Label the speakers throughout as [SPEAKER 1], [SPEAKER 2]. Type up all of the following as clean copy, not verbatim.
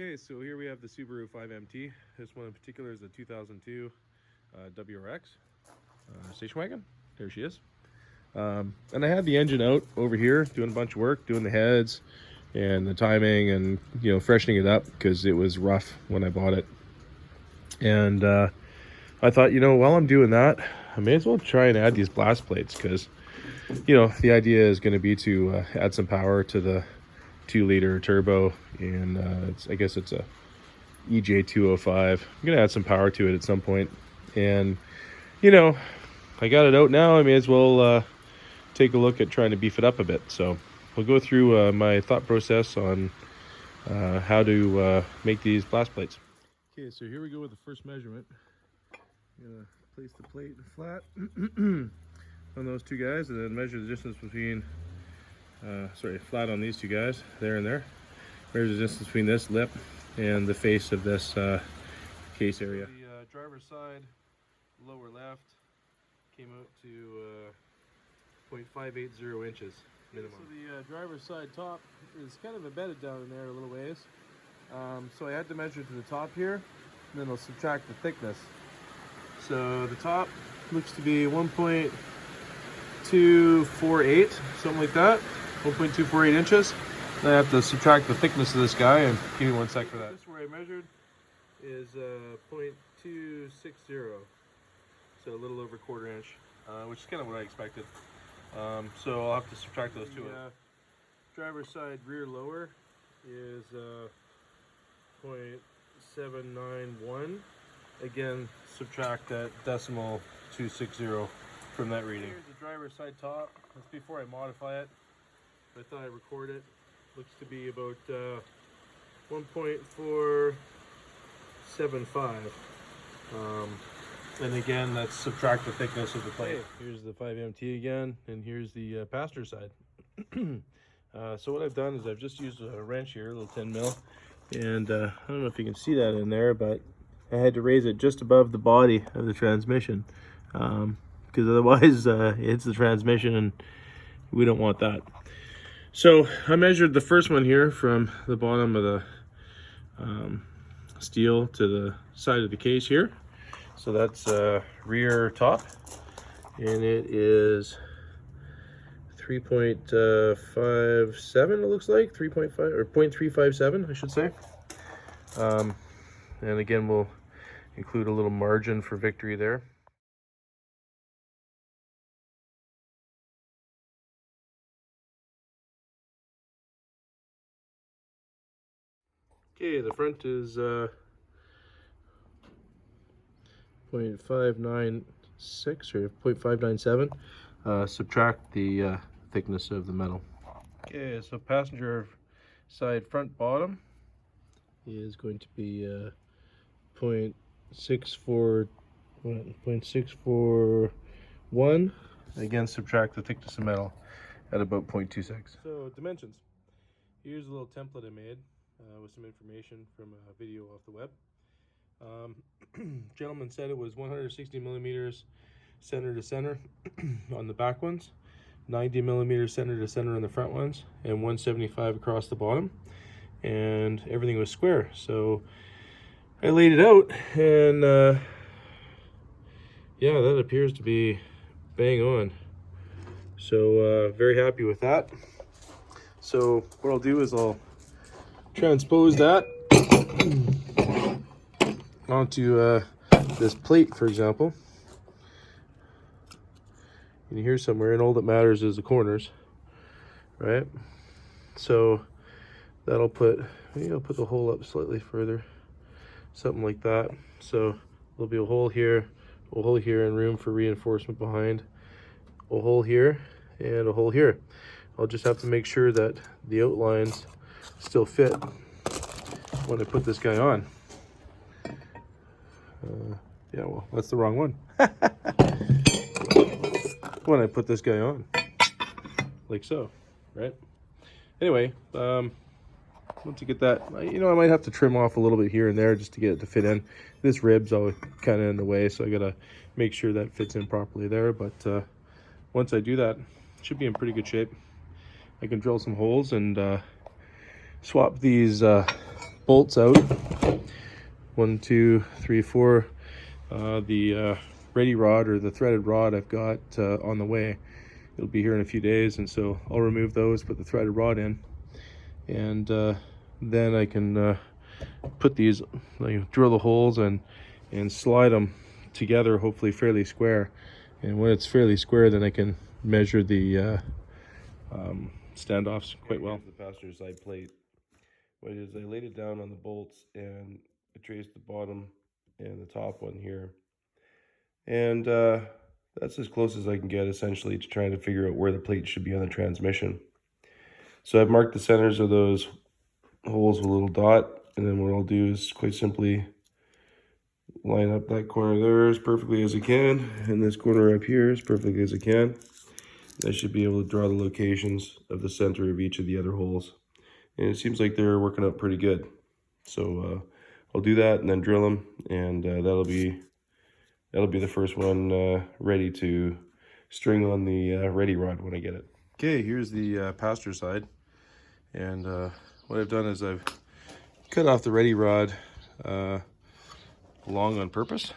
[SPEAKER 1] Okay, so here we have the Subaru 5MT. This one in particular is a 2002 WRX station wagon. There she is. And I had the engine out over here doing a bunch of work, doing the heads and the timing and, you know, freshening it up because it was rough when I bought it. And I thought, you know, while I'm doing that, I may as well try and add these blast plates because, you know, the idea is going to be to add some power to the 2-liter turbo, and I guess it's a EJ205. I'm gonna add some power to it at some point, and you know, I got it out now. I may as well take a look at trying to beef it up a bit. So we'll go through my thought process on how to make these blast plates. Okay, so here we go with the first measurement. I'm gonna place the plate flat on those two guys, and then measure the distance between flat on these two guys, there and there. There's the distance between this lip and the face of this case area. The driver's side, lower left, came out to 0.580 inches minimum. So the driver's side top is kind of embedded down in there a little ways. So I had to measure to the top here, and then I'll subtract the thickness. So the top looks to be 1.248, something like that. 1.248 inches. Then I have to subtract the thickness of this guy, and give me 1 sec for that. This where I measured is 0.260, so a little over 1/4 inch, which is kind of what I expected. So I'll have to subtract those two. Driver's side rear lower is 0.791. Again, subtract that decimal 260 from that reading. Here's the driver's side top. That's before I modify it. I thought I'd record it. Looks to be about 1.475. And again, let's subtract the thickness of the plate. Okay, here's the 5MT again, and here's the passenger side. So what I've done is I've just used a wrench here, a little 10 mil, and I don't know if you can see that in there, but I had to raise it just above the body of the transmission, because otherwise it hits the transmission, and we don't want that. So I measured the first one here from the bottom of the steel to the side of the case here. So that's rear top, and it is 3.57, it looks like, 3.5 or 0.357, I should say. And again, we'll include a little margin for victory there. Okay, the front is 0.596 or 0.597. Subtract the thickness of the metal. Okay, so passenger side front bottom is going to be 0.641. Again, subtract the thickness of metal at about 0.26. So dimensions. Here's a little template I made. With some information from a video off the web. Gentleman said it was 160 millimeters center to center on the back ones, 90 millimeters center to center on the front ones, and 175 across the bottom, and everything was square. So I laid it out, and yeah, that appears to be bang on. So very happy with that. So what I'll do is I'll transpose that onto this plate, for example. And here somewhere, and all that matters is the corners, right? So that'll put, maybe I'll put the hole up slightly further, something like that. So there'll be a hole here, and room for reinforcement behind, a hole here, and a hole here. I'll just have to make sure that the outlines still fit when I put this guy on. Yeah, well, that's the wrong one. When I put this guy on, like so, right? Anyway, once you get that, you know, I might have to trim off a little bit here and there just to get it to fit in. This rib's all kind of in the way, so I gotta make sure that fits in properly there. But once I do that, it should be in pretty good shape. I can drill some holes and swap these bolts out. 1, 2, 3, 4. The ready rod, or the threaded rod, I've got on the way. It'll be here in a few days, and so I'll remove those, put the threaded rod in, and then I can put these, like, drill the holes and slide them together, hopefully fairly square. And when it's fairly square, then I can measure the standoffs quite well. The passenger side plate. What it is, I laid it down on the bolts and I traced the bottom and the top one here. And that's as close as I can get, essentially, to trying to figure out where the plate should be on the transmission. So I've marked the centers of those holes with a little dot, and then what I'll do is quite simply line up that corner there as perfectly as I can, and this corner up here as perfectly as I can. I should be able to draw the locations of the center of each of the other holes, and it seems like they're working out pretty good. So I'll do that and then drill them, and that'll be the first one ready to string on the ready rod when I get it. Okay, here's the passenger side, and what I've done is I've cut off the ready rod long on purpose,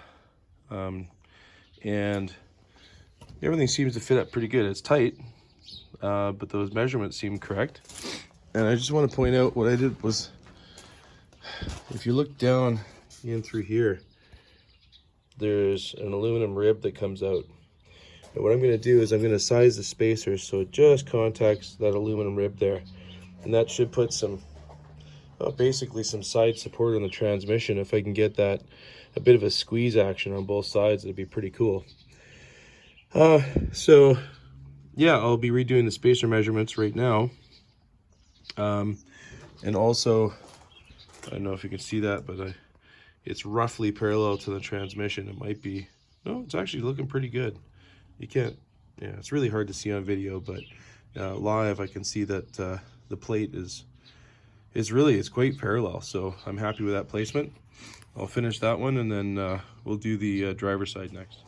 [SPEAKER 1] and everything seems to fit up pretty good. It's tight, but those measurements seem correct. And I just want to point out what I did was, if you look down in through here, there's an aluminum rib that comes out. And what I'm going to do is I'm going to size the spacers so it just contacts that aluminum rib there. And that should put some, basically some side support on the transmission. If I can get that, a bit of a squeeze action on both sides, it'd be pretty cool. So yeah, I'll be redoing the spacer measurements right now. And also, I don't know if you can see that, but it's roughly parallel to the transmission. It might be, no, it's actually looking pretty good. You can't, yeah, it's really hard to see on video, but live I can see that the plate is it's quite parallel. So I'm happy with that placement. I'll finish that one, and then we'll do the driver's side next.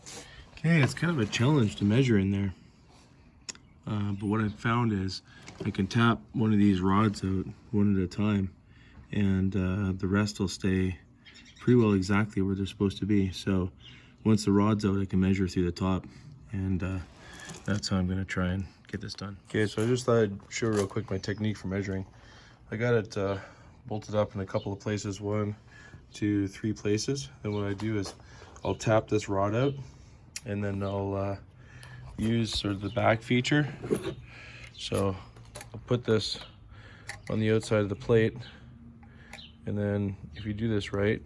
[SPEAKER 1] Okay, it's kind of a challenge to measure in there. But what I've found is I can tap one of these rods out one at a time, and the rest will stay pretty well exactly where they're supposed to be. So once the rod's out, I can measure through the top, and that's how I'm going to try and get this done. Okay, so I just thought I'd show real quick my technique for measuring. I got it bolted up in a couple of places, 1, 2, 3 places. Then what I do is I'll tap this rod out, and then I'll use sort of the back feature. So I'll put this on the outside of the plate, and then if you do this right,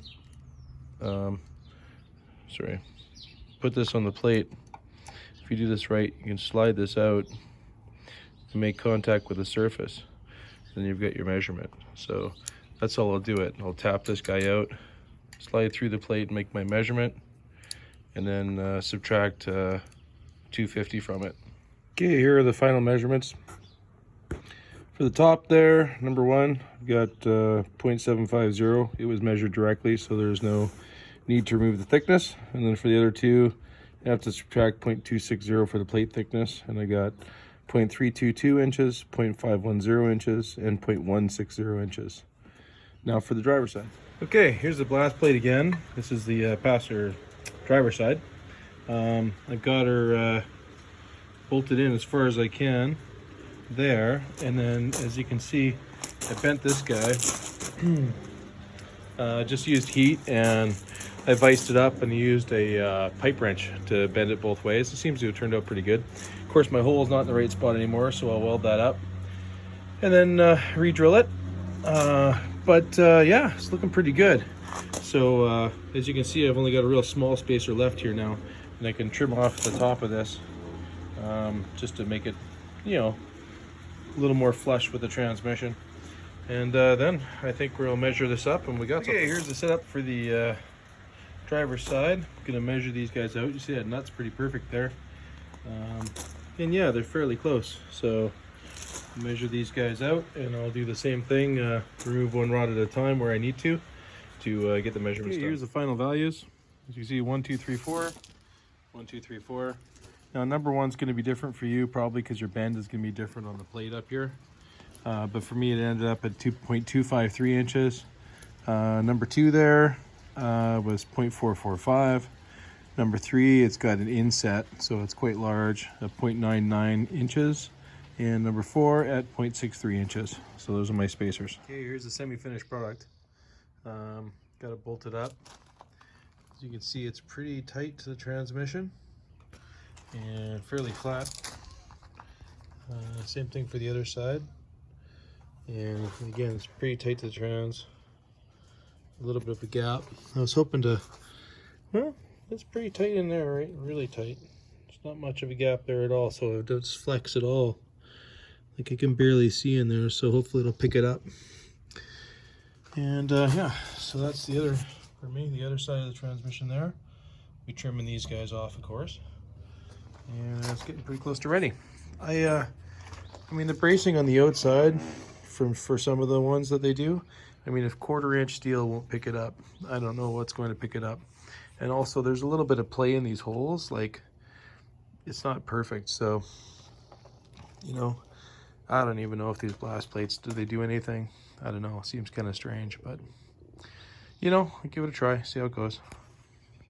[SPEAKER 1] put this on the plate. If you do this right, you can slide this out and make contact with the surface. Then you've got your measurement. So that's how I'll do it. I'll tap this guy out, slide through the plate, make my measurement, and then subtract 250 from it. Okay, here are the final measurements. For the top there, number 1, I've got 0.750. It was measured directly, so there's no need to remove the thickness. And then for the other two, I have to subtract 0.260 for the plate thickness, and I got 0.322 inches, 0.510 inches, and 0.160 inches. Now for the driver's side. Okay, here's the blast plate again. This is the passenger driver's side. I've got her bolted in as far as I can there, and then as you can see, I bent this guy. Just used heat, and I viced it up and used a pipe wrench to bend it both ways. It seems to have turned out pretty good. Of course, my hole is not in the right spot anymore, so I'll weld that up and then re-drill it. Yeah, it's looking pretty good. So as you can see, I've only got a real small spacer left here now, and I can trim off the top of this just to make it, you know, a little more flush with the transmission. And then I think we'll measure this up, and we got okay, here's the setup for the driver's side. I'm gonna measure these guys out. You see that nut's pretty perfect there. And yeah, they're fairly close. So measure these guys out, and I'll do the same thing, remove one rod at a time where I need to get the measurements done. Here's the final values. As you see, 1, 2, 3, 4, 1, 2, 3, 4. Now number 1's going to be different for you, probably because your bend is going to be different on the plate up here. But for me, it ended up at 2.253 inches. Number 2 there was 0.445. Number 3, it's got an inset, so it's quite large, at 0.99 inches. And number 4 at 0.63 inches. So those are my spacers. Okay, here's the semi-finished product. Got it bolted up. As you can see, it's pretty tight to the transmission and fairly flat. Same thing for the other side. And again, it's pretty tight to the trans. A little bit of a gap. I was hoping to, well, it's pretty tight in there, right? Really tight. There's not much of a gap there at all, so it doesn't flex at all. Like I can barely see in there, so hopefully it'll pick it up. And yeah, so that's the other, for me, the other side of the transmission there. We're trimming these guys off, of course. And it's getting pretty close to ready. I mean, the bracing on the outside, for some of the ones that they do, I mean, if 1/4 inch steel won't pick it up, I don't know what's going to pick it up. And also, there's a little bit of play in these holes. Like, it's not perfect, so, you know, I don't even know if these blast plates, do they do anything? I don't know. It seems kind of strange, but, you know, I'll give it a try, see how it goes.